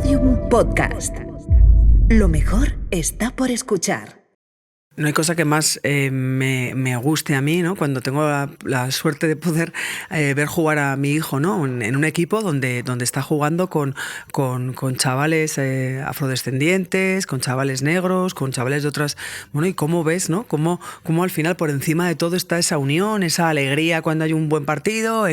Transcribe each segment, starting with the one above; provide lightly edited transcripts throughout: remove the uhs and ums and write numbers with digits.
Podium Podcast. Lo mejor está por escuchar. No hay cosa que más me guste a mí, ¿no? Cuando tengo la suerte de poder ver jugar a mi hijo, ¿no? En un equipo donde está jugando con chavales afrodescendientes, con chavales negros, con chavales de otras... Bueno, y cómo ves, ¿no? Cómo al final por encima de todo está esa unión, esa alegría cuando hay un buen partido,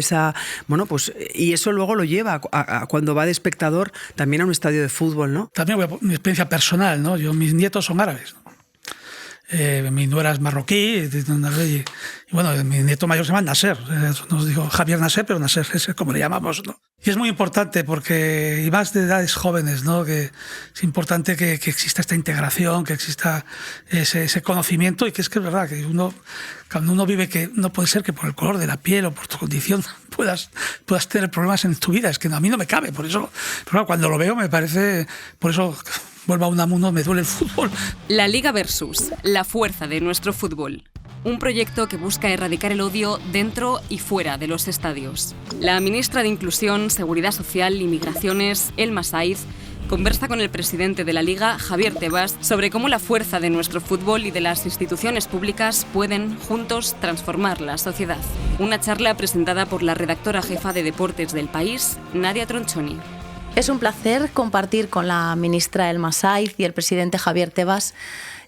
Bueno, pues... Y eso luego lo lleva a cuando va de espectador también a un estadio de fútbol, ¿no? También voy a mi experiencia personal, ¿no? Mis nietos son árabes, ¿no? Mi nuera es marroquí y bueno, mi nieto mayor se llama Nasser, nos digo Javier Nasser, pero Nasser es como le llamamos, ¿no? Y es muy importante porque, y más de edades jóvenes, ¿no? Que es importante que exista esta integración, que exista ese conocimiento y que es verdad que cuando uno vive que no puede ser que por el color de la piel o por tu condición puedas tener problemas en tu vida, es que a mí no me cabe, por eso, pero cuando lo veo me parece, por eso... Vuelvo a Unamuno, me duele el fútbol. La Liga Versus, la fuerza de nuestro fútbol. Un proyecto que busca erradicar el odio dentro y fuera de los estadios. La ministra de Inclusión, Seguridad Social y Migraciones, Elma Saiz, conversa con el presidente de la Liga, Javier Tebas, sobre cómo la fuerza de nuestro fútbol y de las instituciones públicas pueden, juntos, transformar la sociedad. Una charla presentada por la redactora jefa de Deportes del País, Nadia Tronchoni. Es un placer compartir con la ministra Elma Saiz y el presidente Javier Tebas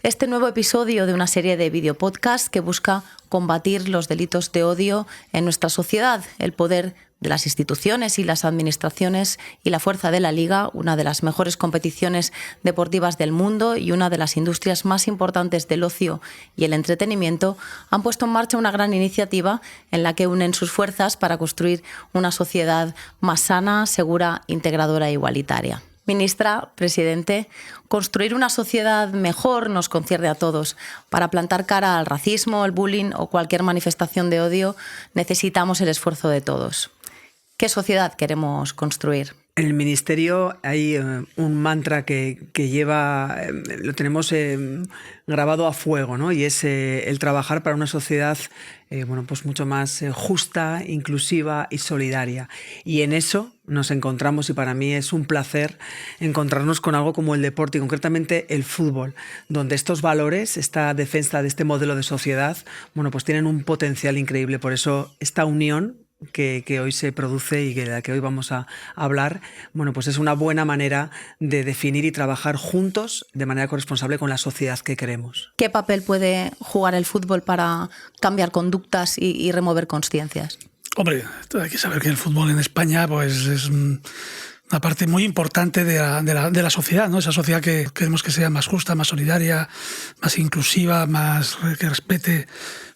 este nuevo episodio de una serie de videopodcasts que busca combatir los delitos de odio en nuestra sociedad, el poder de las instituciones y las administraciones y la fuerza de la Liga, una de las mejores competiciones deportivas del mundo y una de las industrias más importantes del ocio y el entretenimiento, han puesto en marcha una gran iniciativa en la que unen sus fuerzas para construir una sociedad más sana, segura, integradora e igualitaria. Ministra, presidente, construir una sociedad mejor nos concierne a todos. Para plantar cara al racismo, el bullying o cualquier manifestación de odio, necesitamos el esfuerzo de todos. ¿Qué sociedad queremos construir? En el Ministerio hay un mantra que lleva, lo tenemos grabado a fuego, ¿no? Y es el trabajar para una sociedad pues mucho más justa, inclusiva y solidaria. Y en eso nos encontramos, y para mí es un placer encontrarnos con algo como el deporte y concretamente el fútbol, donde estos valores, esta defensa de este modelo de sociedad, bueno, pues tienen un potencial increíble. Por eso esta unión que hoy se produce y de la que hoy vamos a hablar, bueno, pues es una buena manera de definir y trabajar juntos de manera corresponsable con la sociedad que queremos. ¿Qué papel puede jugar el fútbol para cambiar conductas y remover consciencias? Hombre, hay que saber que el fútbol en España pues es una parte muy importante de la sociedad, ¿no? Esa sociedad que queremos que sea más justa, más solidaria, más inclusiva, que respete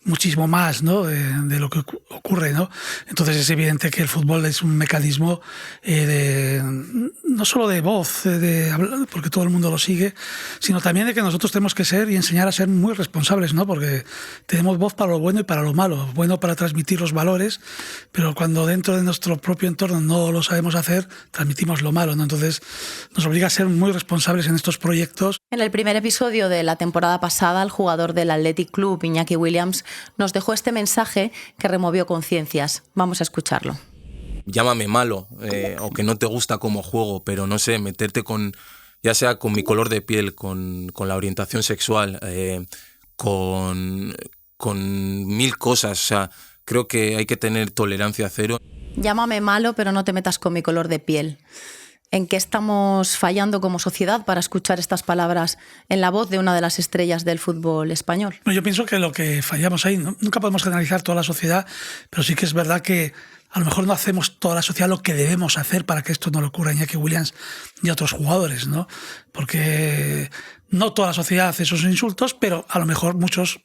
muchísimo más, ¿no? de lo que ocurre, ¿no? Entonces es evidente que el fútbol es un mecanismo no solo de voz, de hablar, porque todo el mundo lo sigue, sino también de que nosotros tenemos que ser y enseñar a ser muy responsables, ¿no? Porque tenemos voz para lo bueno y para lo malo. Bueno para transmitir los valores, pero cuando dentro de nuestro propio entorno no lo sabemos hacer, transmitimos lo malo, ¿no? Entonces nos obliga a ser muy responsables en estos proyectos. En el primer episodio de la temporada pasada, el jugador del Athletic Club, Iñaki Williams, nos dejó este mensaje que removió conciencias. Vamos a escucharlo. Llámame malo, o que no te gusta cómo juego, pero no sé, meterte ya sea con mi color de piel, con la orientación sexual, con mil cosas. O sea, creo que hay que tener tolerancia cero. Llámame malo, pero no te metas con mi color de piel. ¿En qué estamos fallando como sociedad para escuchar estas palabras en la voz de una de las estrellas del fútbol español? Yo pienso que lo que fallamos ahí, nunca podemos generalizar toda la sociedad, pero sí que es verdad que a lo mejor no hacemos toda la sociedad lo que debemos hacer para que esto no le ocurra a Iñaki Williams y a otros jugadores, ¿no? Porque no toda la sociedad hace esos insultos, pero a lo mejor muchos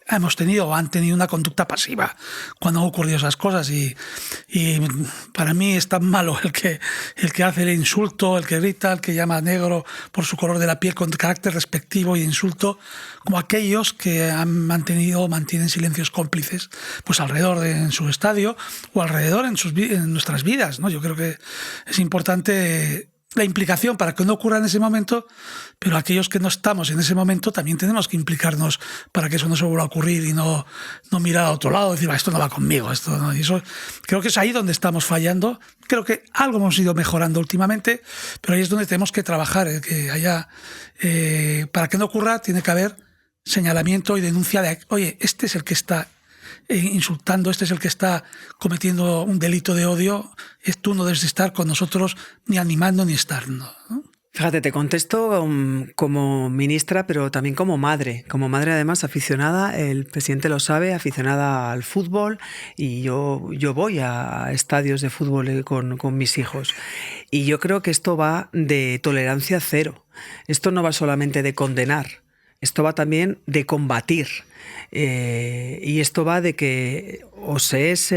hemos tenido o han tenido una conducta pasiva cuando han ocurrido esas cosas y para mí es tan malo el que hace el insulto, el que grita, el que llama negro por su color de la piel con carácter despectivo y insulto, como aquellos que han mantenido o mantienen silencios cómplices pues alrededor en su estadio o alrededor en nuestras vidas, ¿no? Yo creo que es importante la implicación para que no ocurra en ese momento, pero aquellos que no estamos en ese momento también tenemos que implicarnos para que eso no se vuelva a ocurrir y no mirar a otro lado y decir, esto no va conmigo. Esto no. Y eso creo que es ahí donde estamos fallando. Creo que algo hemos ido mejorando últimamente, pero ahí es donde tenemos que trabajar, que haya, para que no ocurra tiene que haber señalamiento y denuncia de, oye, este es el que está insultando, este es el que está cometiendo un delito de odio, tú no debes de estar con nosotros ni animando ni estar, ¿no? Fíjate, te contesto como ministra, pero también como madre además aficionada, el presidente lo sabe, aficionada al fútbol, y yo voy a estadios de fútbol con mis hijos. Y yo creo que esto va de tolerancia cero. Esto no va solamente de condenar, esto va también de combatir. Y esto va de que o se es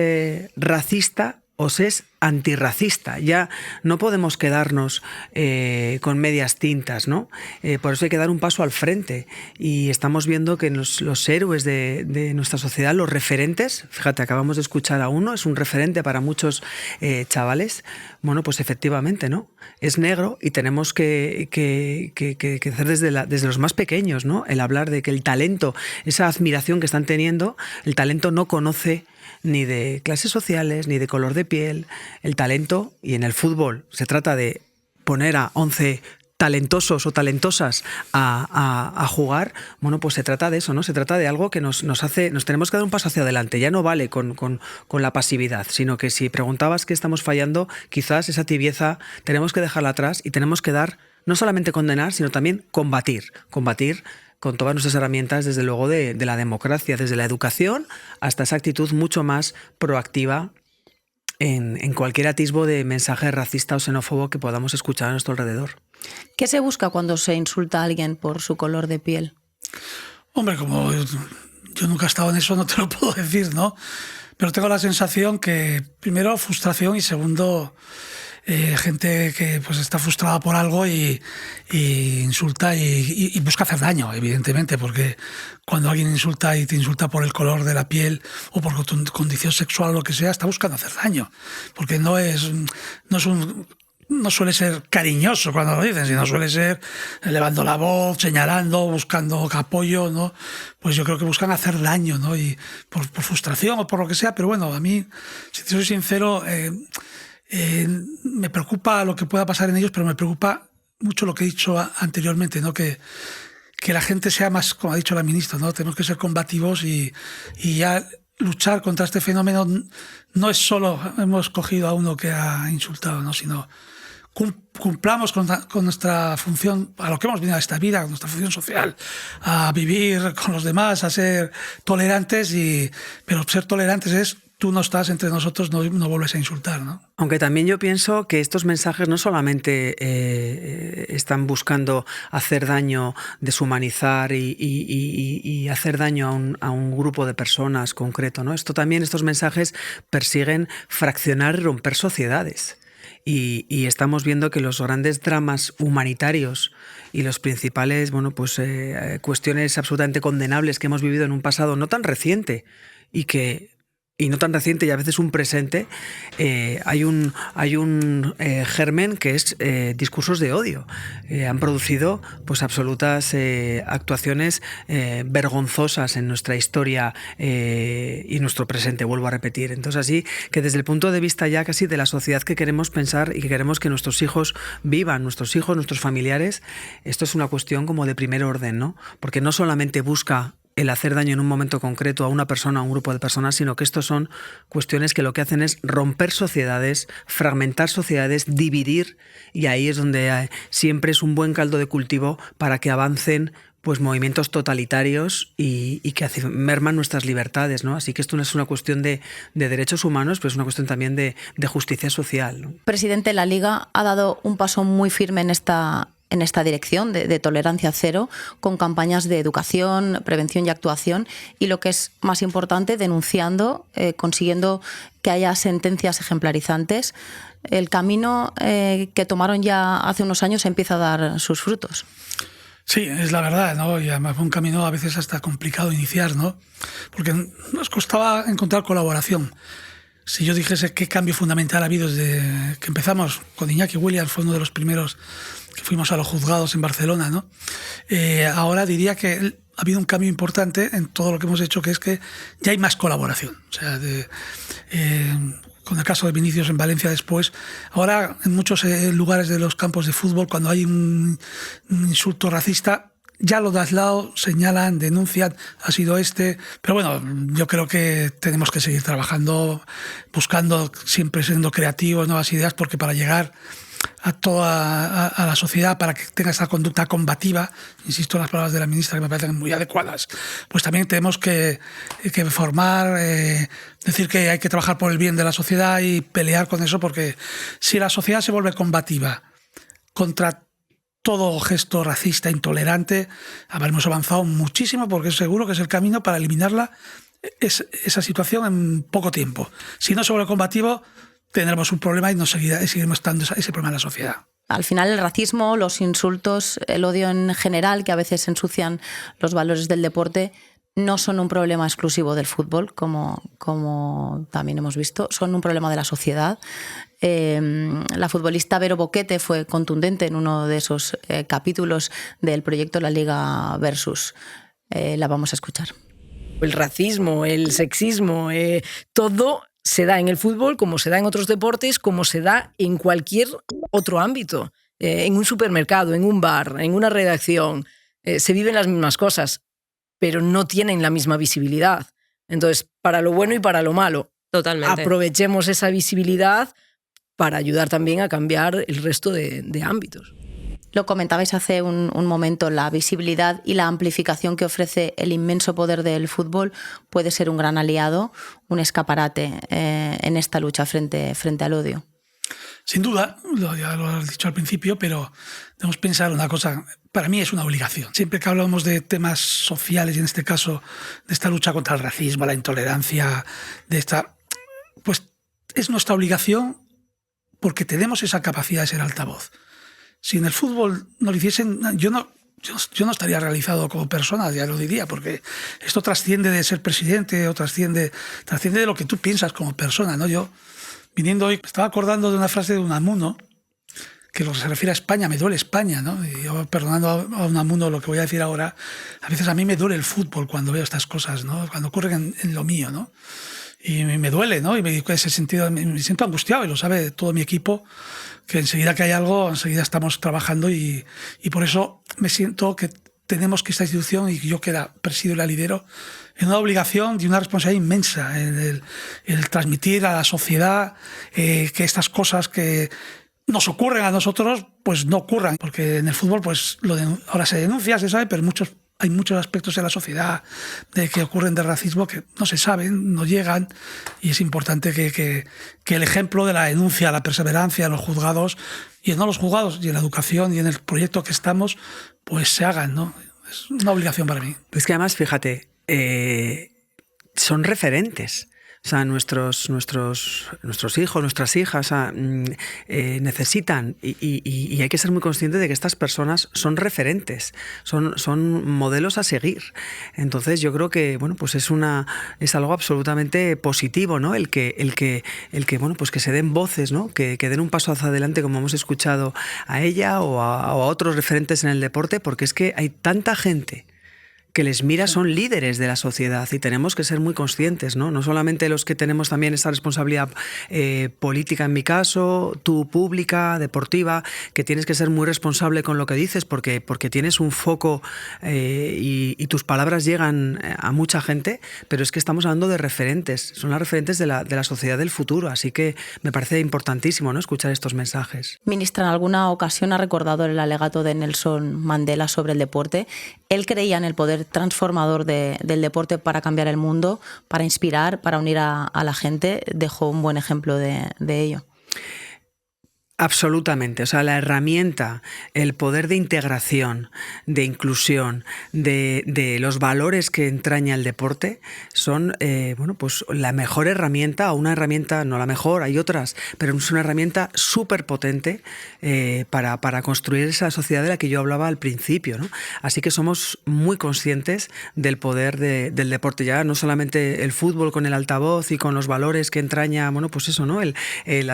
racista o se es antirracista. Ya no podemos quedarnos con medias tintas, ¿no? Por eso hay que dar un paso al frente. Y estamos viendo que los héroes de nuestra sociedad, los referentes, fíjate, acabamos de escuchar a uno, es un referente para muchos chavales. Bueno, pues efectivamente, ¿no? Es negro y tenemos que hacer desde los más pequeños, ¿no? El hablar de que el talento, esa admiración que están teniendo, el talento no conoce ni de clases sociales, ni de color de piel. El talento, y en el fútbol se trata de poner a 11 talentosos o talentosas a jugar, bueno, pues se trata de eso, ¿no? Se trata de algo que nos tenemos que dar un paso hacia adelante. Ya no vale con la pasividad, sino que si preguntabas qué estamos fallando, quizás esa tibieza tenemos que dejarla atrás y tenemos que dar, no solamente condenar, sino también combatir con todas nuestras herramientas, desde luego, de la democracia, desde la educación hasta esa actitud mucho más proactiva en cualquier atisbo de mensaje racista o xenófobo que podamos escuchar a nuestro alrededor. ¿Qué se busca cuando se insulta a alguien por su color de piel? Hombre, como yo nunca he estado en eso, no te lo puedo decir, ¿no? Pero tengo la sensación que, primero, frustración y segundo, gente que pues está frustrada por algo y insulta y busca hacer daño, evidentemente, porque cuando alguien insulta y te insulta por el color de la piel o por tu condición sexual o lo que sea, está buscando hacer daño, porque no suele ser cariñoso cuando lo dicen, sino suele ser elevando la voz, señalando, buscando apoyo, ¿no? Pues yo creo que buscan hacer daño, ¿no? Y por frustración o por lo que sea, pero bueno, a mí, si te soy sincero, me preocupa lo que pueda pasar en ellos, pero me preocupa mucho lo que he dicho anteriormente, ¿no? Que la gente sea más, como ha dicho la ministra, ¿no? Tenemos que ser combativos y ya luchar contra este fenómeno no es solo hemos cogido a uno que ha insultado, ¿no? Sino cumplamos con nuestra función, a lo que hemos venido a esta vida, con nuestra función social, a vivir con los demás, a ser tolerantes, pero ser tolerantes es tú no estás entre nosotros, no vuelves a insultar, ¿no? Aunque también yo pienso que estos mensajes no solamente están buscando hacer daño, deshumanizar y hacer daño a un grupo de personas concreto, ¿no? Estos mensajes persiguen fraccionar y romper sociedades. Y estamos viendo que los grandes dramas humanitarios y los principales, cuestiones absolutamente condenables que hemos vivido en un pasado no tan reciente y no tan reciente y a veces un presente, hay un germen que es discursos de odio. Han producido pues absolutas actuaciones vergonzosas en nuestra historia y nuestro presente, vuelvo a repetir. Entonces, así que desde el punto de vista ya casi de la sociedad que queremos pensar y que queremos que nuestros hijos vivan, nuestros hijos, nuestros familiares, esto es una cuestión como de primer orden, ¿no? Porque no solamente busca el hacer daño en un momento concreto a una persona, a un grupo de personas, sino que estos son cuestiones que lo que hacen es romper sociedades, fragmentar sociedades, dividir, y ahí es donde siempre es un buen caldo de cultivo para que avancen pues movimientos totalitarios y que merman nuestras libertades, ¿no? Así que esto no es una cuestión de derechos humanos, pero es una cuestión también de justicia social, ¿no? Presidente, la Liga ha dado un paso muy firme en esta dirección de tolerancia cero, con campañas de educación, prevención y actuación, y lo que es más importante, denunciando, consiguiendo que haya sentencias ejemplarizantes. El camino que tomaron ya hace unos años empieza a dar sus frutos. Sí, es la verdad, ¿no? Y además fue un camino a veces hasta complicado iniciar, ¿no? Porque nos costaba encontrar colaboración. Si yo dijese qué cambio fundamental ha habido desde que empezamos con Iñaki Williams, fue uno de los primeros que fuimos a los juzgados en Barcelona, ¿no? Ahora diría que ha habido un cambio importante en todo lo que hemos hecho, que es que ya hay más colaboración. O sea, con el caso de Vinicius en Valencia después, ahora en muchos lugares de los campos de fútbol, cuando hay un insulto racista, ya lo das lado, señalan, denuncian, ha sido este. Pero bueno, yo creo que tenemos que seguir trabajando, buscando, siempre siendo creativos, nuevas ideas, porque para llegar a toda la sociedad, para que tenga esa conducta combativa, insisto en las palabras de la ministra que me parecen muy adecuadas, pues también tenemos que formar, decir que hay que trabajar por el bien de la sociedad y pelear con eso, porque si la sociedad se vuelve combativa contra todo gesto racista, intolerante, habremos avanzado muchísimo, porque seguro que es el camino para eliminarla, esa situación en poco tiempo. Si no se vuelve combativo, tendremos un problema y seguiremos estando ese problema en la sociedad. Al final el racismo, los insultos, el odio en general, que a veces ensucian los valores del deporte, no son un problema exclusivo del fútbol, como también hemos visto, son un problema de la sociedad. La futbolista Vero Boquete fue contundente en uno de esos capítulos del proyecto La Liga Versus. La vamos a escuchar. El racismo, el sexismo, todo se da en el fútbol como se da en otros deportes, como se da en cualquier otro ámbito. En un supermercado, en un bar, en una redacción, se viven las mismas cosas, pero no tienen la misma visibilidad. Entonces, para lo bueno y para lo malo, totalmente, aprovechemos esa visibilidad para ayudar también a cambiar el resto de ámbitos. Lo comentabais hace un momento, la visibilidad y la amplificación que ofrece el inmenso poder del fútbol puede ser un gran aliado, un escaparate en esta lucha frente al odio. Sin duda, ya lo has dicho al principio, pero debemos pensar una cosa, para mí es una obligación. Siempre que hablamos de temas sociales, y en este caso de esta lucha contra el racismo, la intolerancia, pues es nuestra obligación, porque tenemos esa capacidad de ser altavoz. Si en el fútbol no lo hiciesen, yo no estaría realizado como persona, ya lo diría, porque esto trasciende de ser presidente, o trasciende de lo que tú piensas como persona, ¿no? Yo, viniendo hoy, estaba acordando de una frase de Unamuno, que lo que se refiere a España, me duele España, ¿no? Y yo, perdonando a Unamuno lo que voy a decir ahora, a veces a mí me duele el fútbol cuando veo estas cosas, ¿no? Cuando ocurren en lo mío, ¿no? Y me duele, ¿no? Y en ese sentido me siento angustiado, y lo sabe todo mi equipo, que enseguida que hay algo, enseguida estamos trabajando, y por eso me siento que tenemos que esta institución, y yo que presido y la lidero, en una obligación y una responsabilidad inmensa, el transmitir a la sociedad que estas cosas que nos ocurren a nosotros, pues no ocurran, porque en el fútbol pues ahora se denuncia, se sabe, pero hay muchos aspectos en la sociedad que ocurren de racismo que no se saben, no llegan, y es importante que el ejemplo de la denuncia, la perseverancia en los juzgados, y no los juzgados, y en la educación y en el proyecto que estamos, pues se hagan, ¿no? Es una obligación para mí. Pues que además, fíjate, son referentes. O sea, nuestros hijos, nuestras hijas, necesitan, y hay que ser muy consciente de que estas personas son referentes, son modelos a seguir. Entonces yo creo que bueno, pues es algo absolutamente positivo, ¿no? El que bueno, pues que se den voces, ¿no? Que den un paso hacia adelante, como hemos escuchado a ella o a otros referentes en el deporte, porque es que hay tanta gente que les mira, son líderes de la sociedad, y tenemos que ser muy conscientes, ¿no? No solamente los que tenemos también esa responsabilidad política, en mi caso, tú pública, deportiva, que tienes que ser muy responsable con lo que dices, porque tienes un foco y tus palabras llegan a mucha gente, pero es que estamos hablando de referentes, son las referentes de la sociedad del futuro, así que me parece importantísimo, ¿no?, escuchar estos mensajes. Ministra, en alguna ocasión ha recordado el alegato de Nelson Mandela sobre el deporte. Él creía en el poder transformador del deporte para cambiar el mundo, para inspirar, para unir a la gente. Dejó un buen ejemplo de ello. Absolutamente, o sea, la herramienta, el poder de integración, de inclusión, de los valores que entraña el deporte son, bueno, pues la mejor herramienta, o una herramienta, no la mejor, hay otras, pero es una herramienta súper potente para construir esa sociedad de la que yo hablaba al principio, ¿no? Así que somos muy conscientes del poder del deporte, ya no solamente el fútbol con el altavoz y con los valores que entraña, bueno, pues eso, ¿no? Al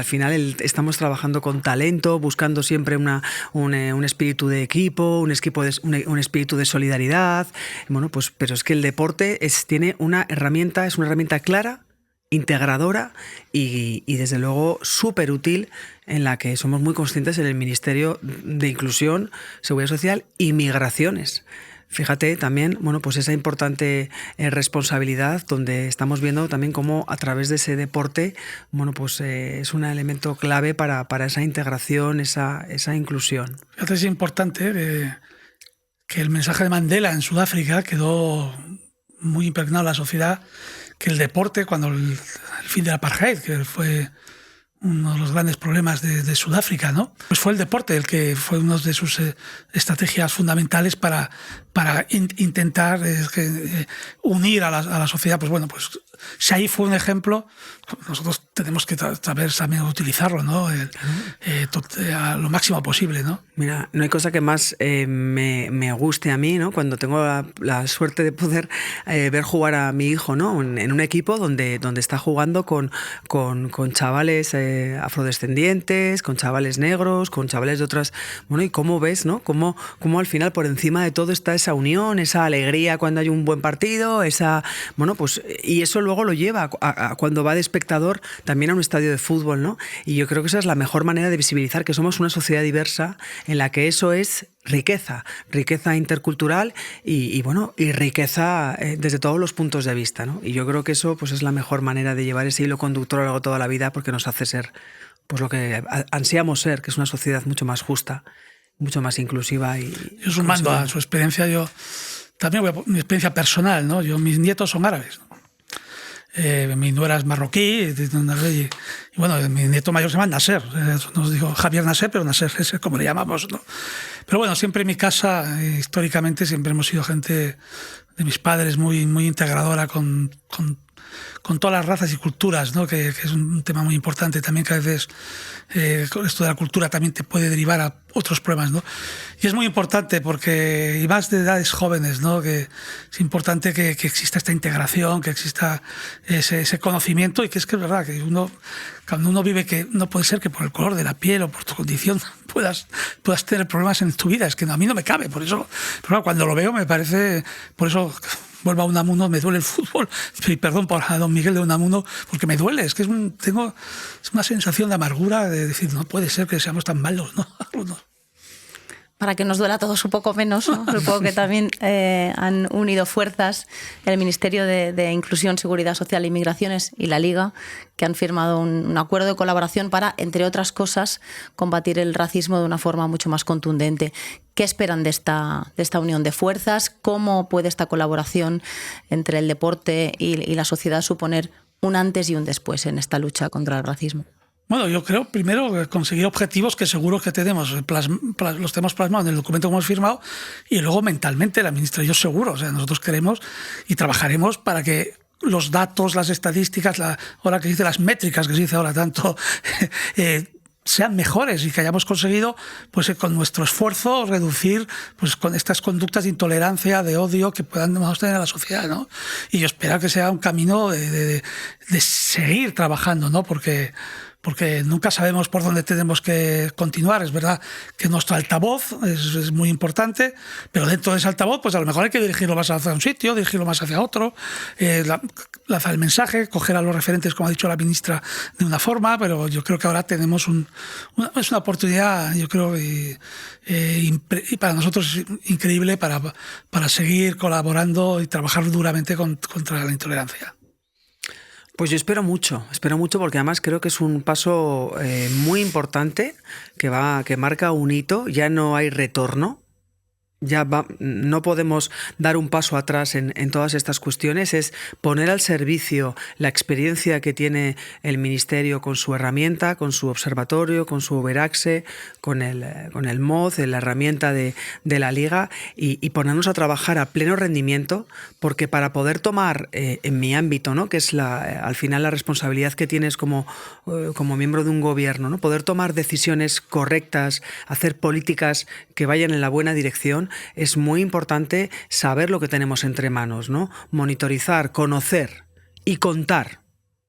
final estamos trabajando con talento, buscando siempre un espíritu de equipo, un espíritu de solidaridad. Bueno, pues, pero es que el deporte tiene una herramienta, es una herramienta clara, integradora y desde luego súper útil, en la que somos muy conscientes en el Ministerio de Inclusión, Seguridad Social y Migraciones. Fíjate también, bueno, pues esa importante responsabilidad, donde estamos viendo también cómo a través de ese deporte, bueno, pues es un elemento clave para esa integración, esa inclusión. Fíjate, es importante que el mensaje de Mandela en Sudáfrica quedó muy impregnado en la sociedad, que el deporte, cuando el fin del apartheid, que fue uno de los grandes problemas de Sudáfrica, ¿no? Pues fue el deporte el que fue una de sus estrategias fundamentales para intentar unir a la sociedad. Pues bueno, pues si ahí fue un ejemplo, nosotros tenemos que saber también utilizarlo, ¿no? A lo máximo posible, ¿no? Mira, no hay cosa que más me guste a mí, ¿no? Cuando tengo la suerte de poder ver jugar a mi hijo, ¿no? En un equipo donde está jugando con chavales afrodescendientes, con chavales negros, con chavales de otras... Bueno, y cómo ves, ¿no? Cómo al final por encima de todo está esa unión, esa alegría cuando hay un buen partido, bueno, pues, y eso luego lo lleva a cuando va de espectador también a un estadio de fútbol, ¿no? Y yo creo que esa es la mejor manera de visibilizar que somos una sociedad diversa en la que eso es riqueza intercultural y riqueza desde todos los puntos de vista, ¿no? Y yo creo que eso pues es la mejor manera de llevar ese hilo conductor a lo largo de toda la vida, porque nos hace ser pues lo que ansiamos ser, que es una sociedad mucho más justa, mucho más inclusiva. Yo sumando a su experiencia, yo también voy a mi experiencia personal, ¿no? Mis nietos son árabes, ¿no? Mi nuera es marroquí y bueno, mi nieto mayor se llama Nasser, nos dijo Javier Nasser, pero Nasser es como le llamamos, ¿no? Pero bueno, siempre en mi casa, históricamente, siempre hemos sido gente de mis padres muy, muy integradora con todas las razas y culturas, ¿no? Que es un tema muy importante también, que a veces esto de la cultura también te puede derivar a otros problemas, ¿no? Y es muy importante porque, y más de edades jóvenes, ¿no? Que es importante que exista esta integración, que exista ese conocimiento, y que es verdad que cuando uno vive, que no puede ser que por el color de la piel o por tu condición puedas tener problemas en tu vida, es que a mí no me cabe, por eso, pero cuando lo veo me parece, por eso vuelvo a Unamuno, me duele el fútbol, y perdón por a don Miguel de Unamuno, porque me duele, es que tengo una sensación de amargura, de decir, no puede ser que seamos tan malos, ¿no? Para que nos duela a todos un poco menos, ¿no? Supongo que también han unido fuerzas el Ministerio de Inclusión, Seguridad Social e Migraciones y la Liga, que han firmado un acuerdo de colaboración para, entre otras cosas, combatir el racismo de una forma mucho más contundente. ¿Qué esperan de esta unión de fuerzas? ¿Cómo puede esta colaboración entre el deporte y la sociedad suponer un antes y un después en esta lucha contra el racismo? Bueno, yo creo, primero, conseguir objetivos que seguro que tenemos, los tenemos plasmados en el documento que hemos firmado, y luego mentalmente la ministra y yo seguro. O sea, nosotros queremos y trabajaremos para que los datos, las estadísticas, ahora que se dice las métricas, que se dice ahora tanto, sean mejores, y que hayamos conseguido, pues con nuestro esfuerzo, reducir pues con estas conductas de intolerancia, de odio que podamos tener en la sociedad, ¿no? Y yo espero que sea un camino de seguir trabajando, ¿no? Porque nunca sabemos por dónde tenemos que continuar. Es verdad que nuestro altavoz es muy importante, pero dentro de ese altavoz pues a lo mejor hay que dirigirlo más hacia un sitio, dirigirlo más hacia otro, lanzar el mensaje, coger a los referentes, como ha dicho la ministra, de una forma, pero yo creo que ahora tenemos es una oportunidad, yo creo, y para nosotros es increíble para seguir colaborando y trabajar duramente contra la intolerancia. Pues yo espero mucho porque además creo que es un paso muy importante que marca un hito, ya no hay retorno. no podemos dar un paso atrás en todas estas cuestiones, es poner al servicio la experiencia que tiene el Ministerio con su herramienta, con su observatorio, con su Overaxe, con el MOD, la herramienta de la Liga, y ponernos a trabajar a pleno rendimiento, porque para poder tomar, en mi ámbito, ¿no?, que es al final la responsabilidad que tienes como miembro de un gobierno, ¿no?, poder tomar decisiones correctas, hacer políticas que vayan en la buena dirección, es muy importante saber lo que tenemos entre manos, ¿no? Monitorizar, conocer y contar.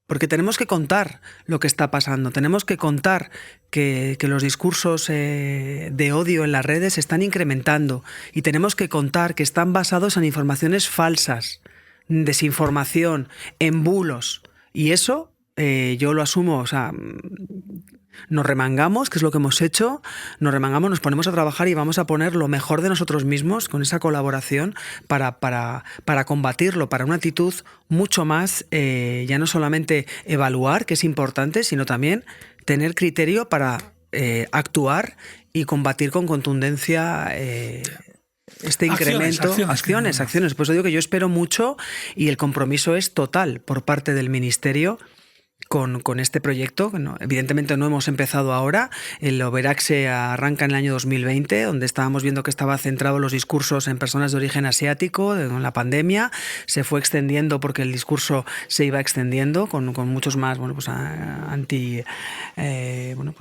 Porque tenemos que contar lo que está pasando, tenemos que contar que los discursos de odio en las redes se están incrementando, y tenemos que contar que están basados en informaciones falsas, desinformación, en bulos. Y eso yo lo asumo, o sea, nos remangamos, que es lo que hemos hecho, nos remangamos, nos ponemos a trabajar y vamos a poner lo mejor de nosotros mismos con esa colaboración para combatirlo, para una actitud mucho más, ya no solamente evaluar, que es importante, sino también tener criterio para actuar y combatir con contundencia este incremento. Acciones. Por eso digo que yo espero mucho, y el compromiso es total por parte del Ministerio con este proyecto. Evidentemente no hemos empezado ahora. El Overaxe arranca en el año 2020, donde estábamos viendo que estaba centrado los discursos en personas de origen asiático. Con la pandemia se fue extendiendo, porque el discurso se iba extendiendo con muchos más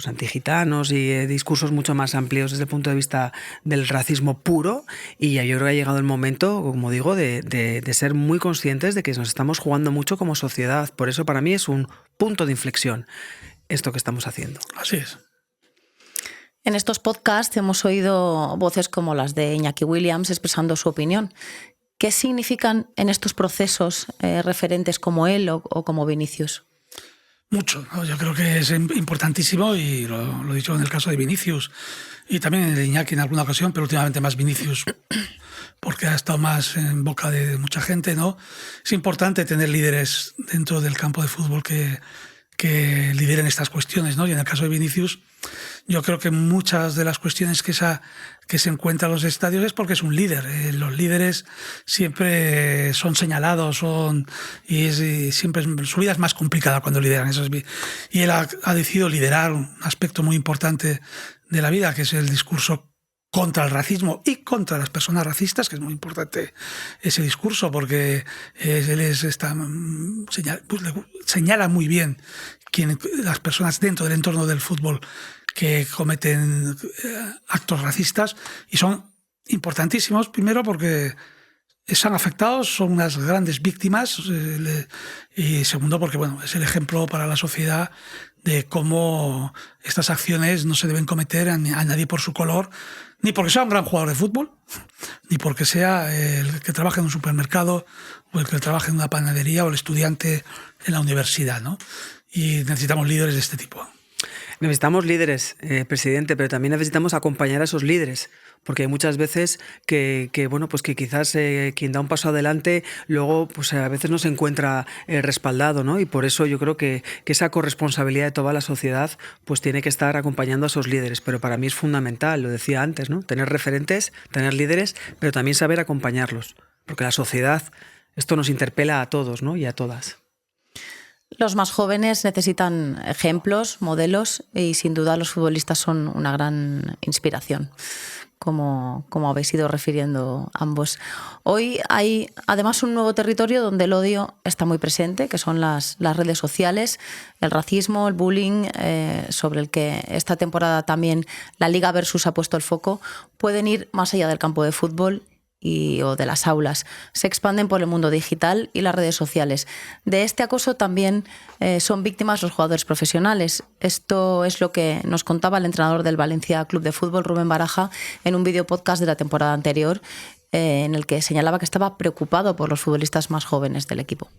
antigitanos y discursos mucho más amplios desde el punto de vista del racismo puro. Y yo creo que ha llegado el momento, como digo, de ser muy conscientes de que nos estamos jugando mucho como sociedad. Por eso para mí es un punto de inflexión esto que estamos haciendo. Así es. En estos podcasts hemos oído voces como las de Iñaki Williams expresando su opinión. ¿Qué significan en estos procesos referentes como él o como Vinicius? Mucho, ¿no? Yo creo que es importantísimo, y lo he dicho en el caso de Vinicius y también en el de Iñaki en alguna ocasión, pero últimamente más Vinicius, porque ha estado más en boca de mucha gente, ¿no? Es importante tener líderes dentro del campo de fútbol que lideren estas cuestiones, ¿no? Y en el caso de Vinicius, yo creo que muchas de las cuestiones que se encuentran en los estadios es porque es un líder. Los líderes siempre son señalados, y siempre su vida es más complicada cuando lideran. Y él ha decidido liderar un aspecto muy importante de la vida, que es el discurso contra el racismo y contra las personas racistas, que es muy importante ese discurso, porque señala muy bien las personas dentro del entorno del fútbol que cometen actos racistas, y son importantísimos, primero porque están afectados, son unas grandes víctimas, y segundo porque es el ejemplo para la sociedad de cómo estas acciones no se deben cometer a nadie por su color, ni porque sea un gran jugador de fútbol, ni porque sea el que trabaja en un supermercado, o el que trabaja en una panadería, o el estudiante en la universidad, ¿no? Y necesitamos líderes de este tipo. Necesitamos líderes, presidente, pero también necesitamos acompañar a esos líderes, porque hay muchas veces que quizás quien da un paso adelante luego a veces no se encuentra respaldado, ¿no? Y por eso yo creo que esa corresponsabilidad de toda la sociedad tiene que estar acompañando a esos líderes. Pero para mí es fundamental, lo decía antes, ¿no? Tener referentes, tener líderes, pero también saber acompañarlos, porque la sociedad, esto nos interpela a todos, ¿no? Y a todas. Los más jóvenes necesitan ejemplos, modelos, y sin duda los futbolistas son una gran inspiración, como habéis ido refiriendo ambos. Hoy hay además un nuevo territorio donde el odio está muy presente, que son las redes sociales, el racismo, el bullying, sobre el que esta temporada también la Liga Versus ha puesto el foco. Pueden ir más allá del campo de fútbol o de las aulas. Se expanden por el mundo digital y las redes sociales. De este acoso también son víctimas los jugadores profesionales. Esto es lo que nos contaba el entrenador del Valencia Club de Fútbol, Rubén Baraja, en un vídeo podcast de la temporada anterior, en el que señalaba que estaba preocupado por los futbolistas más jóvenes del equipo.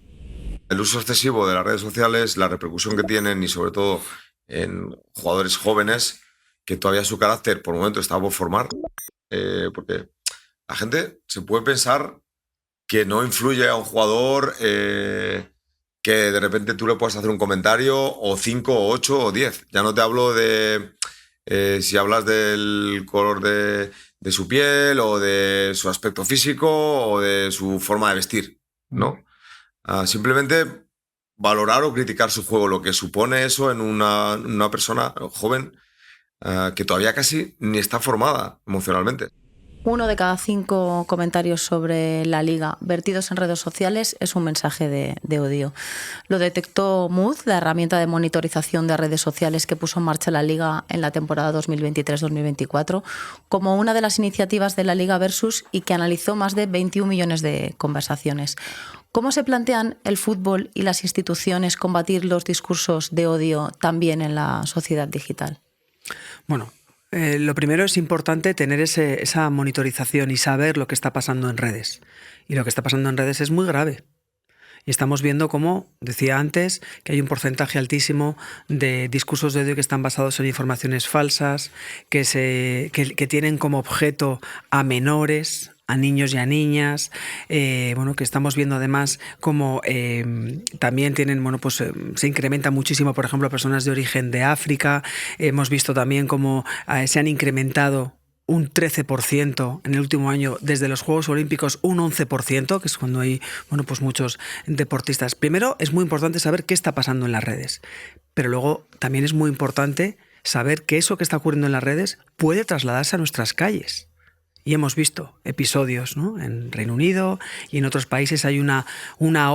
El uso excesivo de las redes sociales, la repercusión que tienen, y sobre todo en jugadores jóvenes, que todavía su carácter por el momento está por formar, porque la gente se puede pensar que no influye a un jugador, que de repente tú le puedes hacer un comentario, o 5, o 8, o 10. Ya no te hablo de si hablas del color de su piel o de su aspecto físico o de su forma de vestir, ¿no? Simplemente valorar o criticar su juego, lo que supone eso en una persona joven que todavía casi ni está formada emocionalmente. 1 de cada 5 comentarios sobre la Liga vertidos en redes sociales es un mensaje de odio. Lo detectó Mood, la herramienta de monitorización de redes sociales que puso en marcha la Liga en la temporada 2023-2024, como una de las iniciativas de la Liga Versus y que analizó más de 21 millones de conversaciones. ¿Cómo se plantean el fútbol y las instituciones combatir los discursos de odio también en la sociedad digital? Bueno, lo primero es importante tener esa monitorización y saber lo que está pasando en redes. Y lo que está pasando en redes es muy grave. Y estamos viendo, como decía antes, que hay un porcentaje altísimo de discursos de odio que están basados en informaciones falsas, que tienen como objeto a menores, a niños y a niñas, que estamos viendo además como también tienen, se incrementa muchísimo, por ejemplo, personas de origen de África. Hemos visto también cómo se han incrementado un 13% en el último año, desde los Juegos Olímpicos un 11%, que es cuando hay muchos deportistas. Primero, es muy importante saber qué está pasando en las redes, pero luego también es muy importante saber que eso que está ocurriendo en las redes puede trasladarse a nuestras calles. Y hemos visto episodios, ¿no? En Reino Unido y en otros países hay una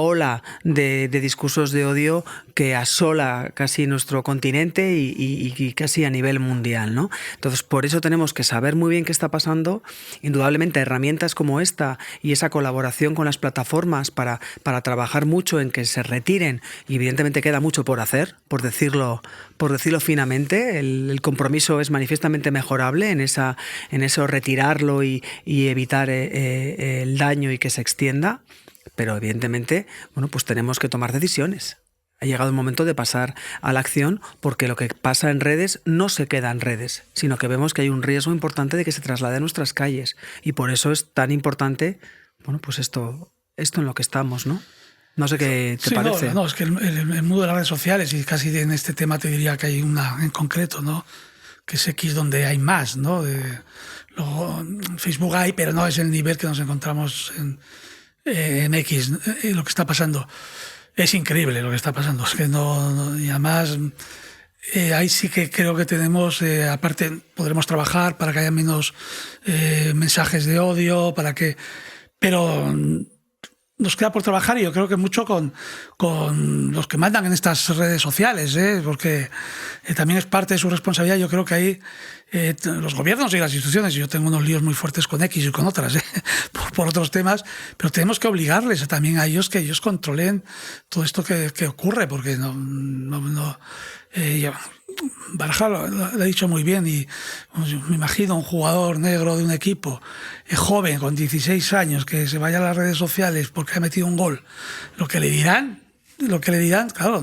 ola de discursos de odio que asola casi nuestro continente y casi a nivel mundial, ¿no? Entonces, por eso tenemos que saber muy bien qué está pasando. Indudablemente, herramientas como esta y esa colaboración con las plataformas para trabajar mucho en que se retiren, y evidentemente queda mucho por hacer, por decirlo finamente. El compromiso es manifiestamente mejorable en eso retirarlo y evitar el daño y que se extienda, pero evidentemente tenemos que tomar decisiones. Ha llegado el momento de pasar a la acción, porque lo que pasa en redes no se queda en redes, sino que vemos que hay un riesgo importante de que se traslade a nuestras calles, y por eso es tan importante esto en lo que estamos, ¿no? No sé qué te parece. No, es que el mundo de las redes sociales, y casi en este tema te diría que hay una en concreto, ¿no? Que es X donde hay más, ¿no? Luego Facebook hay, pero no es el nivel que nos encontramos en X. Lo que está pasando es increíble, lo que está pasando. Es que y además ahí sí que creo que tenemos, aparte podremos trabajar para que haya menos mensajes de odio, pero nos queda por trabajar, y yo creo que mucho con los que mandan en estas redes sociales, porque también es parte de su responsabilidad. Yo creo que ahí los gobiernos y las instituciones, yo tengo unos líos muy fuertes con X y con otras, por otros temas, pero tenemos que obligarles también a ellos que ellos controlen todo esto que ocurre, porque Baraja lo ha dicho muy bien, y me imagino un jugador negro de un equipo joven con 16 años que se vaya a las redes sociales porque ha metido un gol. Lo que le dirán, claro,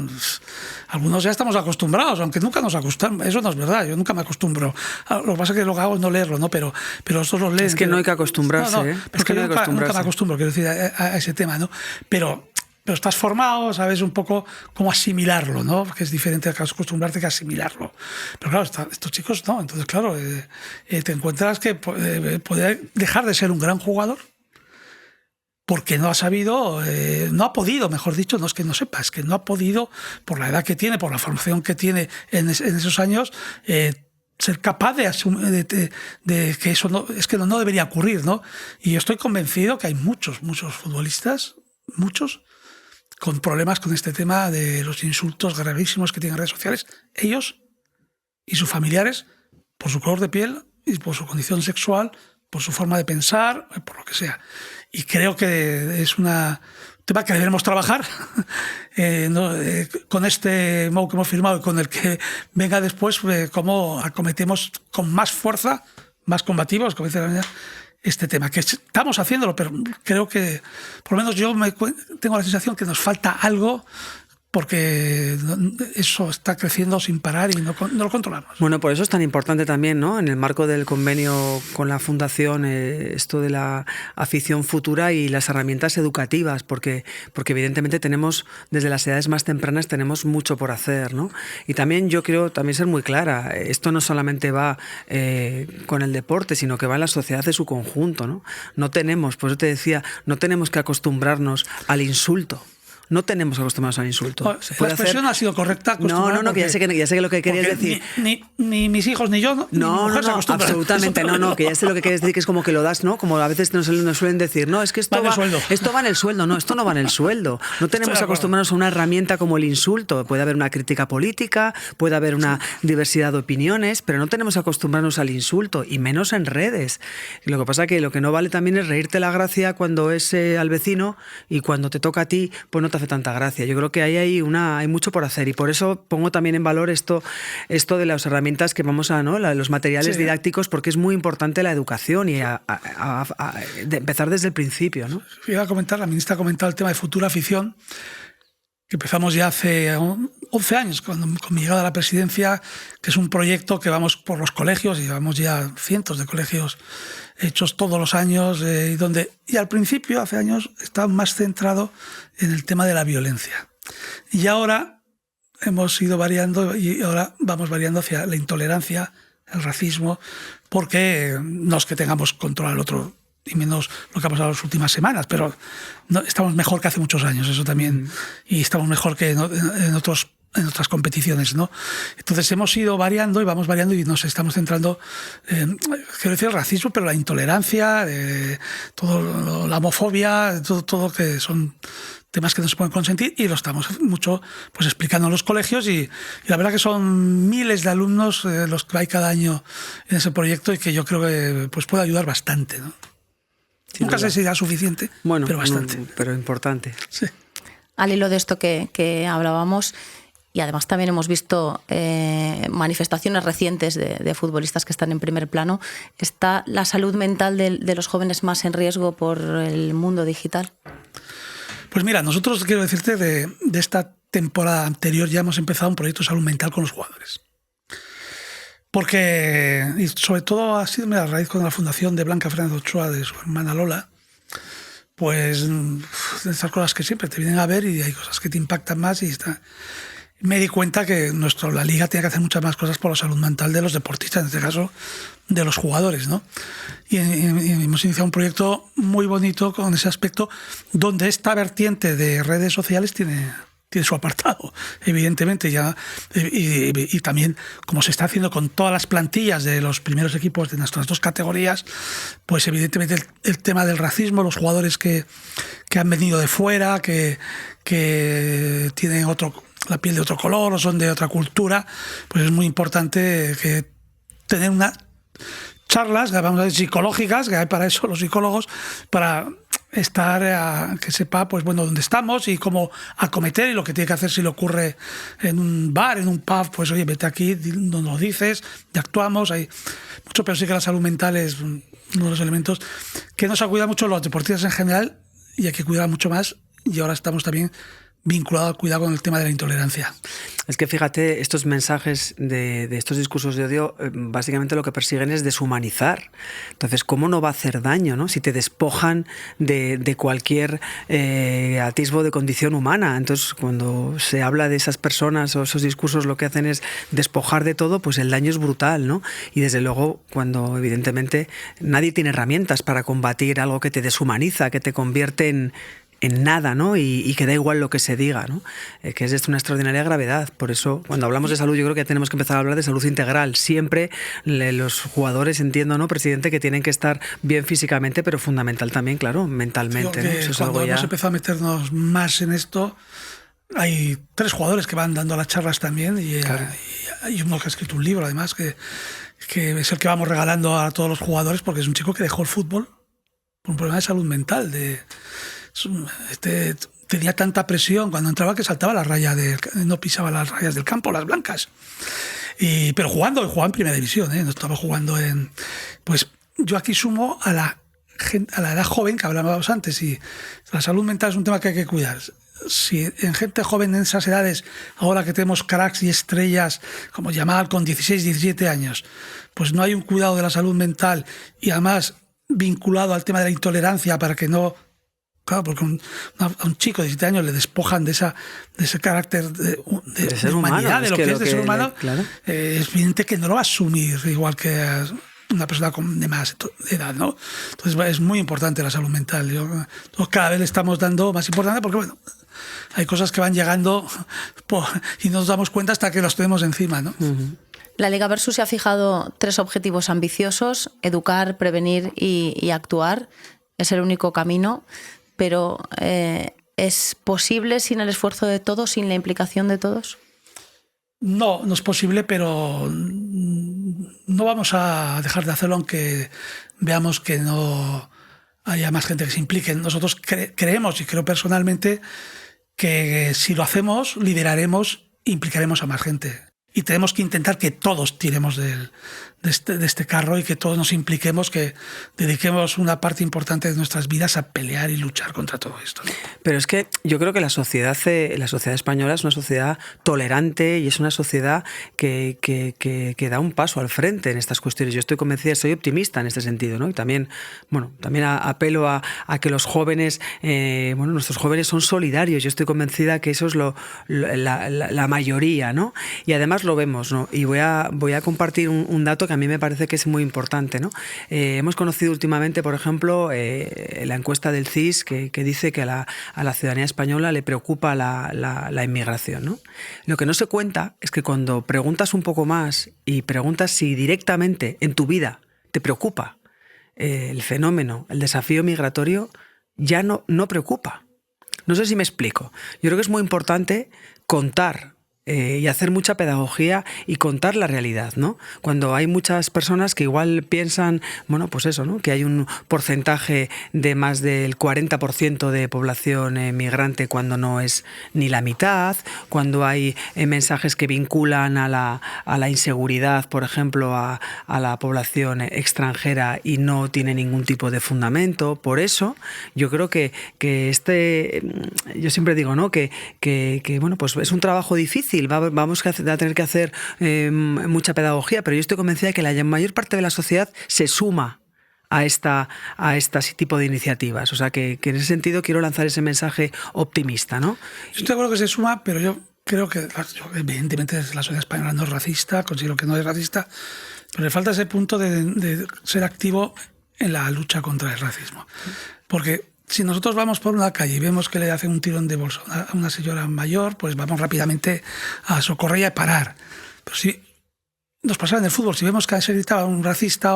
algunos ya estamos acostumbrados, aunque nunca nos acostumbramos. Eso no es verdad, yo nunca me acostumbro. Lo que pasa es que lo que hago es no leerlo, ¿no? Pero estos los leen. Es que no hay que acostumbrarse, es que nunca me acostumbro, quiero decir, a ese tema, ¿no? Pero estás formado, sabes un poco cómo asimilarlo, ¿no? Porque es diferente acostumbrarte que asimilarlo. Pero claro, estos chicos no. Entonces, claro, te encuentras que puede dejar de ser un gran jugador porque no ha sabido, no ha podido, mejor dicho, no es que no sepa, es que no ha podido, por la edad que tiene, por la formación que tiene en esos años, ser capaz de asumir de que eso no debería ocurrir, ¿no? Y yo estoy convencido que hay muchos futbolistas, con problemas con este tema de los insultos gravísimos que tienen redes sociales, ellos y sus familiares, por su color de piel y por su condición sexual, por su forma de pensar, por lo que sea. Y creo que es un tema que debemos trabajar con este MOU que hemos firmado y con el que venga después, cómo acometemos con más fuerza, más combativos, como dice la verdad, este tema, que estamos haciéndolo, pero creo que, por lo menos yo tengo la sensación que nos falta algo porque eso está creciendo sin parar y no lo controlamos. Bueno, por eso es tan importante también, ¿no? En el marco del convenio con la Fundación, esto de la afición futura y las herramientas educativas, porque evidentemente tenemos, desde las edades más tempranas, tenemos mucho por hacer, ¿no? Y también yo creo también ser muy clara, esto no solamente va con el deporte, sino que va en la sociedad en su conjunto, ¿no? No tenemos, por eso te decía, no tenemos que acostumbrarnos al insulto. No tenemos acostumbrados al insulto. La expresión ha sido correcta. No, que ya sé que lo que querías decir. Ni mis hijos ni yo, ni mi mujer se acostumbran. Absolutamente, que ya sé lo que quieres decir, que es como que lo das, ¿no? Como a veces nos suelen decir, no, es que esto va en el sueldo. No, esto no va en el sueldo. No tenemos acostumbrados a una herramienta como el insulto. Puede haber una crítica política, puede haber una diversidad de opiniones, pero no tenemos acostumbrarnos al insulto, y menos en redes. Y lo que pasa que lo que no vale también es reírte la gracia cuando es al vecino, y cuando te toca a ti, pues no te hace tanta gracia. Yo creo que ahí hay mucho por hacer, y por eso pongo también en valor esto de las herramientas que vamos a, ¿no? Los materiales didácticos, porque es muy importante la educación y de empezar desde el principio, ¿no? Iba a comentar, la ministra ha comentado el tema de futura afición, que empezamos ya hace 11 años con mi llegada a la presidencia, que es un proyecto que vamos por los colegios, y llevamos ya cientos de colegios hechos todos los años, y al principio, hace años, estaba más centrado en el tema de la violencia. Y ahora hemos ido variando, y ahora vamos variando hacia la intolerancia, el racismo, porque no es que tengamos control al otro, y menos lo que ha pasado las últimas semanas, pero estamos mejor que hace muchos años, eso también, y estamos mejor que en otras competiciones, ¿no? Entonces hemos ido variando y vamos variando, y nos estamos centrando, quiero decir, el racismo, pero la intolerancia, todo la homofobia, todo que son temas que no se pueden consentir, y lo estamos mucho pues explicando en los colegios, y la verdad que son miles de alumnos los que hay cada año en ese proyecto, y que yo creo que pues puede ayudar bastante, ¿no? Nunca sé si será suficiente, pero bastante. Pero importante. Sí. Al hilo de esto que hablábamos, y además también hemos visto manifestaciones recientes de futbolistas que están en primer plano, ¿está la salud mental de los jóvenes más en riesgo por el mundo digital? Pues mira, nosotros, quiero decirte, de esta temporada anterior ya hemos empezado un proyecto de salud mental con los jugadores. Porque, y sobre todo ha sido a raíz con la fundación de Blanca Fernández Ochoa, de su hermana Lola, pues de esas cosas que siempre te vienen a ver, y hay cosas que te impactan más, me di cuenta que la liga tiene que hacer muchas más cosas por la salud mental de los deportistas, en este caso de los jugadores, ¿no? Y hemos iniciado un proyecto muy bonito con ese aspecto, donde esta vertiente de redes sociales tiene su apartado, evidentemente, y también, como se está haciendo con todas las plantillas de los primeros equipos de nuestras dos categorías, pues evidentemente el tema del racismo, los jugadores que han venido de fuera, que tienen la piel de otro color o son de otra cultura, pues es muy importante que tener unas charlas, vamos a decir, psicológicas, que hay para eso los psicólogos, para que sepa pues bueno dónde estamos y cómo acometer, y lo que tiene que hacer si le ocurre en un bar, en un pub, pues oye, vete aquí, nos lo dices, ya actuamos. Hay mucho, pero sí que la salud mental es uno de los elementos que nos cuida mucho los deportistas en general, y hay que cuidar mucho más, y ahora estamos también vinculado al cuidado con el tema de la intolerancia. Es que fíjate, estos mensajes de estos discursos de odio, básicamente lo que persiguen es deshumanizar. Entonces, ¿cómo no va a hacer daño, ¿no? Si te despojan de cualquier atisbo de condición humana? Entonces, cuando se habla de esas personas o esos discursos, lo que hacen es despojar de todo, pues el daño es brutal, ¿no? Y desde luego, cuando evidentemente nadie tiene herramientas para combatir algo que te deshumaniza, que te convierte en nada, ¿no? Y que da igual lo que se diga, ¿no? Que es de una extraordinaria gravedad. Por eso, cuando hablamos de salud, yo creo que tenemos que empezar a hablar de salud integral. Siempre los jugadores, entiendo, ¿no, presidente?, que tienen que estar bien físicamente, pero fundamental también, claro, mentalmente, ¿no? Eso es cuando algo hemos empezado a meternos más en esto, hay 3 jugadores que van dando las charlas también, y hay uno que ha escrito un libro, además, que es el que vamos regalando a todos los jugadores, porque es un chico que dejó el fútbol por un problema de salud mental, tenía tanta presión cuando entraba que saltaba la raya no pisaba las rayas del campo, las blancas, pero jugaba en primera división, no estaba jugando pues yo aquí sumo a la edad joven que hablábamos antes, y la salud mental es un tema que hay que cuidar. si en gente joven en esas edades, ahora que tenemos cracks y estrellas como Yamal con 16, 17 años, pues no hay un cuidado de la salud mental y además vinculado al tema de la intolerancia para que no... Claro, porque a un chico de 17 años le despojan de ese carácter de ser humanidad, humano, de lo que es de ser humano, claro. Es evidente que no lo va a asumir igual que una persona de más edad, ¿no? Entonces es muy importante la salud mental. Cada vez le estamos dando más importancia porque, bueno, hay cosas que van llegando y no nos damos cuenta hasta que los tenemos encima, ¿no? Uh-huh. La Liga Versus se ha fijado 3 objetivos ambiciosos: educar, prevenir y actuar. Es el único camino. Pero ¿es posible sin el esfuerzo de todos, sin la implicación de todos? No, no es posible, pero no vamos a dejar de hacerlo aunque veamos que no haya más gente que se implique. Nosotros creemos, y creo personalmente, que si lo hacemos, lideraremos e implicaremos a más gente. Y tenemos que intentar que todos tiremos de este carro y que todos nos impliquemos, que dediquemos una parte importante de nuestras vidas a pelear y luchar contra todo esto, ¿no? Pero es que yo creo que la sociedad española es una sociedad tolerante y es una sociedad que da un paso al frente en estas cuestiones. Yo estoy convencida, soy optimista en este sentido, ¿no? Y también apelo a que los jóvenes, nuestros jóvenes son solidarios. Yo estoy convencida que eso es la mayoría, ¿no? Y además lo vemos, ¿no? Y voy a compartir un dato que a mí me parece que es muy importante, ¿no? Hemos conocido últimamente, por ejemplo, la encuesta del CIS que dice que a la ciudadanía española le preocupa la inmigración, ¿no? Lo que no se cuenta es que cuando preguntas un poco más y preguntas si directamente en tu vida te preocupa el fenómeno, el desafío migratorio, ya no preocupa. No sé si me explico. Yo creo que es muy importante contar y hacer mucha pedagogía y contar la realidad, ¿no? Cuando hay muchas personas que igual piensan, bueno, pues eso, ¿no? Que hay un porcentaje de más del 40% de población migrante cuando no es ni la mitad, cuando hay mensajes que vinculan a la inseguridad, por ejemplo, a la población extranjera y no tiene ningún tipo de fundamento. Por eso yo creo que yo siempre digo, ¿no? Que bueno, pues es un trabajo difícil. Vamos a tener que hacer mucha pedagogía, pero yo estoy convencida de que la mayor parte de la sociedad se suma a este tipo de iniciativas. O sea, que en ese sentido quiero lanzar ese mensaje optimista, ¿no? Yo estoy de acuerdo que se suma, pero yo creo que, evidentemente, la sociedad española no es racista, considero que no es racista, pero le falta ese punto de ser activo en la lucha contra el racismo. Porque si nosotros vamos por una calle y vemos que le hacen un tirón de bolso a una señora mayor, pues vamos rápidamente a socorrer y a parar. Pero si nos pasa en el fútbol, si vemos que se gritaba un racista,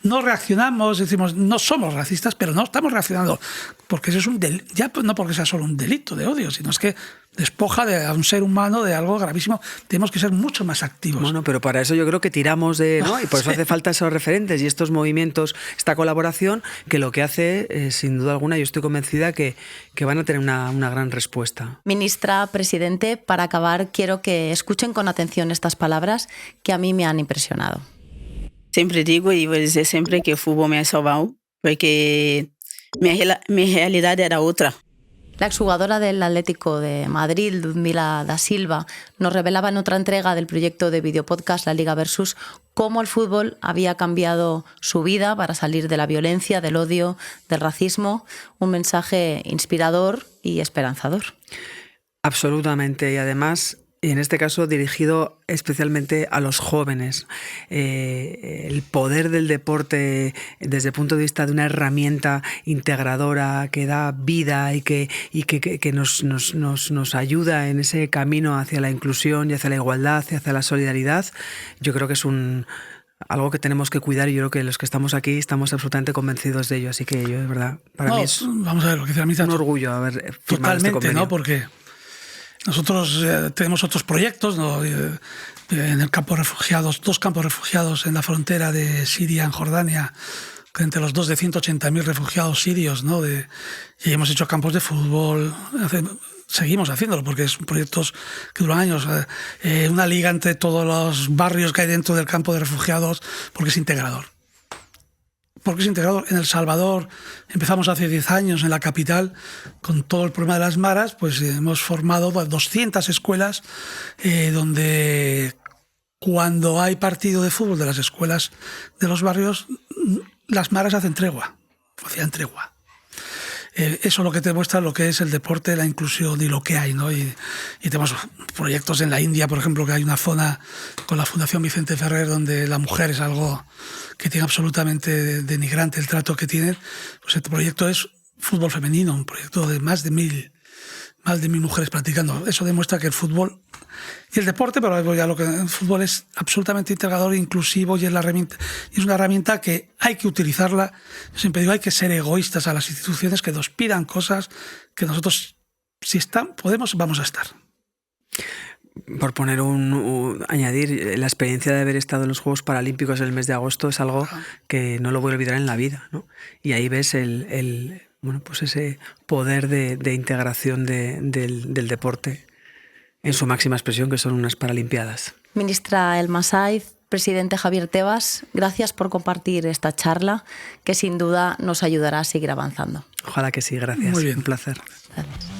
no reaccionamos, decimos, no somos racistas, pero no estamos reaccionando, porque eso es un delito, ya no porque sea solo un delito de odio, sino es que despoja a un ser humano de algo gravísimo. Tenemos que ser mucho más activos. Bueno, pero para eso yo creo que tiramos ¿no? Y por eso hace falta esos referentes y estos movimientos, esta colaboración, que lo que hace, sin duda alguna, yo estoy convencida que van a tener una gran respuesta. Ministra, presidente, para acabar, quiero que escuchen con atención estas palabras que a mí me han impresionado. Siempre digo y voy a decir siempre que el fútbol me ha salvado, porque mi realidad era otra. La exjugadora del Atlético de Madrid, Ludmila da Silva, nos revelaba en otra entrega del proyecto de videopodcast La Liga Versus cómo el fútbol había cambiado su vida para salir de la violencia, del odio, del racismo. Un mensaje inspirador y esperanzador. Absolutamente, y además, y en este caso dirigido especialmente a los jóvenes. El poder del deporte desde el punto de vista de una herramienta integradora que da vida y que nos ayuda en ese camino hacia la inclusión y hacia la igualdad y hacia la solidaridad, yo creo que es algo que tenemos que cuidar, y yo creo que los que estamos aquí estamos absolutamente convencidos de ello. Así que yo, de verdad, para mí es vamos a ver, lo que dice la ministra, un orgullo haber firmado este convenio. ¿No? Porque nosotros tenemos otros proyectos, ¿no? En el campo de refugiados, 2 campos de refugiados en la frontera de Siria, en Jordania, entre los 2 de 180.000 refugiados sirios, ¿no? Y hemos hecho campos de fútbol, seguimos haciéndolo porque son proyectos que duran años. Una liga entre todos los barrios que hay dentro del campo de refugiados, porque es integrador. porque es integrador. En El Salvador empezamos hace 10 años, en la capital, con todo el problema de las maras, pues hemos formado 200 escuelas donde cuando hay partido de fútbol de las escuelas de los barrios, las maras hacían tregua. Eso lo que te muestra lo que es el deporte, la inclusión y lo que hay, ¿no? Y tenemos proyectos en la India, por ejemplo, que hay una zona con la Fundación Vicente Ferrer donde la mujer es algo que tiene absolutamente denigrante el trato que tienen. Pues este proyecto es fútbol femenino, un proyecto de más de 1000 mujeres practicando. Eso demuestra que el fútbol y el deporte, pero ya el fútbol es absolutamente integrador, inclusivo y es una herramienta que hay que utilizarla. Yo siempre digo, hay que ser egoístas a las instituciones que nos pidan cosas que nosotros, si podemos, vamos a estar. Por poner añadir, la experiencia de haber estado en los Juegos Paralímpicos en el mes de agosto es algo que no lo voy a olvidar en la vida, ¿no? Y ahí ves pues ese poder de integración del deporte en su máxima expresión, que son unas Paralimpiadas. Ministra Elma Saiz, presidente Javier Tebas, gracias por compartir esta charla que sin duda nos ayudará a seguir avanzando. Ojalá que sí, gracias. Muy bien. Un placer. Gracias.